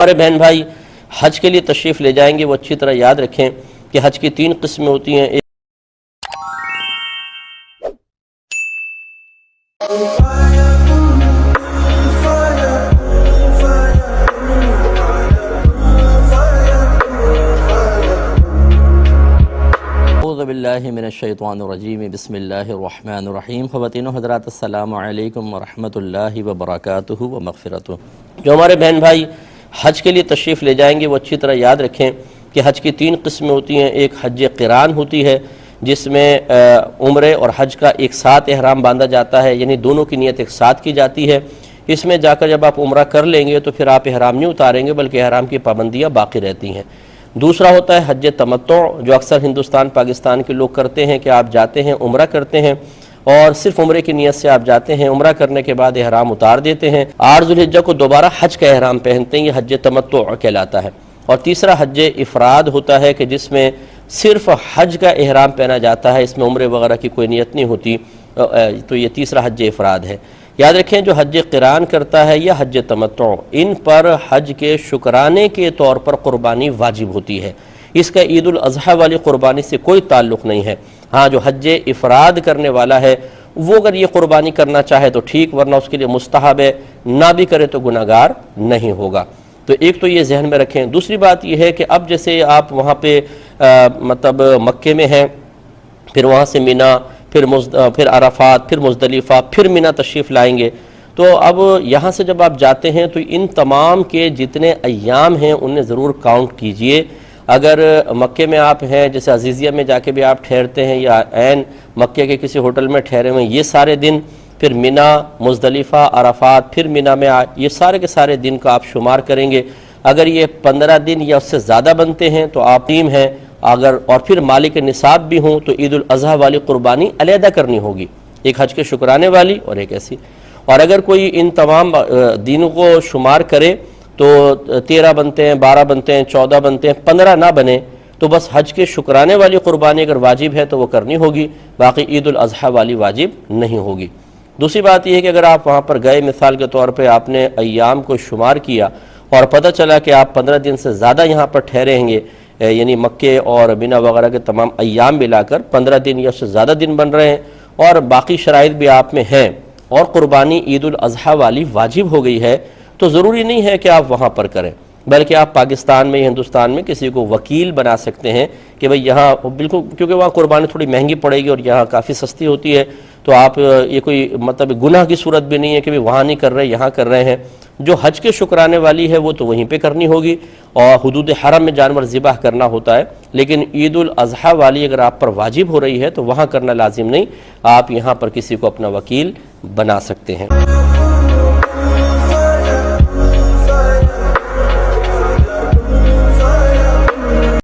ہمارے بہن بھائی حج کے لیے تشریف لے جائیں گے وہ اچھی طرح یاد رکھیں کہ حج کی 3 قسمیں ہوتی ہیں۔ اعوذ باللہ من الشیطان الرجیم، بسم اللہ الرحمن الرحیم۔ خواتین و حضرات السلام علیکم ورحمۃ اللہ وبرکاتہ و مغفرتہ۔ جو ہمارے بہن بھائی حج کے لیے تشریف لے جائیں گے وہ اچھی طرح یاد رکھیں کہ حج کی 3 قسمیں ہوتی ہیں۔ ایک حج قران ہوتی ہے جس میں عمرے اور حج کا ایک ساتھ احرام باندھا جاتا ہے، یعنی دونوں کی نیت ایک ساتھ کی جاتی ہے۔ اس میں جا کر جب آپ عمرہ کر لیں گے تو پھر آپ احرام نہیں اتاریں گے بلکہ احرام کی پابندیاں باقی رہتی ہیں۔ دوسرا ہوتا ہے حج تمتع، جو اکثر ہندوستان پاکستان کے لوگ کرتے ہیں کہ آپ جاتے ہیں عمرہ کرتے ہیں اور صرف عمرے کی نیت سے آپ جاتے ہیں، عمرہ کرنے کے بعد احرام اتار دیتے ہیں، 8 ذو الحجہ کو دوبارہ حج کا احرام پہنتے ہیں، یہ حج تمتع کہلاتا ہے۔ اور تیسرا حج افراد ہوتا ہے کہ جس میں صرف حج کا احرام پہنا جاتا ہے، اس میں عمرے وغیرہ کی کوئی نیت نہیں ہوتی، تو یہ تیسرا حج افراد ہے۔ یاد رکھیں جو حج قران کرتا ہے یا حج تمتع، ان پر حج کے شکرانے کے طور پر قربانی واجب ہوتی ہے، اس کا عید الاضحیٰ والی قربانی سے کوئی تعلق نہیں ہے۔ ہاں جو حج افراد کرنے والا ہے وہ اگر یہ قربانی کرنا چاہے تو ٹھیک، ورنہ اس کے لیے مستحب ہے، نہ بھی کرے تو گناہگار نہیں ہوگا۔ تو ایک تو یہ ذہن میں رکھیں۔ دوسری بات یہ ہے کہ اب جیسے آپ وہاں پہ مطلب مکے میں ہیں، پھر وہاں سے مینا، پھر عرفات، پھر مزدلفہ، پھر مینا تشریف لائیں گے، تو اب یہاں سے جب آپ جاتے ہیں تو ان تمام کے جتنے ایام ہیں انہیں ضرور کاؤنٹ کیجئے۔ اگر مکے میں آپ ہیں، جیسے عزیزیہ میں جا کے بھی آپ ٹھہرتے ہیں یا عین مکے کے کسی ہوٹل میں ٹھہرے ہوئے ہیں، یہ سارے دن، پھر مینا، مزدلفہ، عرفات، پھر مینا میں یہ سارے کے سارے دن کا آپ شمار کریں گے۔ اگر یہ 15 دن یا اس سے زیادہ بنتے ہیں تو آپ ٹیم ہیں، اگر اور پھر مالک نصاب بھی ہوں تو عید الاضحیٰ والی قربانی علیحدہ کرنی ہوگی، ایک حج کے شکرانے والی اور ایک ایسی۔ اور اگر کوئی ان تمام دنوں کو شمار کرے تو 13 بنتے ہیں، 12 بنتے ہیں، 14 بنتے ہیں، 15 نہ بنے تو بس حج کے شکرانے والی قربانی اگر واجب ہے تو وہ کرنی ہوگی، باقی عید الاضحیٰ والی واجب نہیں ہوگی۔ دوسری بات یہ ہے کہ اگر آپ وہاں پر گئے، مثال کے طور پہ آپ نے ایام کو شمار کیا اور پتہ چلا کہ آپ 15 دن سے زیادہ یہاں پر ٹھہریں گے، یعنی مکے اور مینا وغیرہ کے تمام ایام ملا کر 15 دن یا اس سے زیادہ دن بن رہے ہیں اور باقی شرائط بھی آپ میں ہیں اور قربانی عید الاضحیٰ والی واجب ہو گئی ہے، تو ضروری نہیں ہے کہ آپ وہاں پر کریں، بلکہ آپ پاکستان میں، ہندوستان میں کسی کو وکیل بنا سکتے ہیں کہ بھئی یہاں بالکل، کیونکہ وہاں قربانی تھوڑی مہنگی پڑے گی اور یہاں کافی سستی ہوتی ہے، تو آپ یہ کوئی مطلب گناہ کی صورت بھی نہیں ہے کہ وہاں نہیں کر رہے یہاں کر رہے ہیں۔ جو حج کے شکرانے والی ہے وہ تو وہیں پہ کرنی ہوگی اور حدود حرم میں جانور ذبح کرنا ہوتا ہے، لیکن عید الاضحیٰ والی اگر آپ پر واجب ہو رہی ہے تو وہاں کرنا لازم نہیں، آپ یہاں پر کسی کو اپنا وکیل بنا سکتے ہیں۔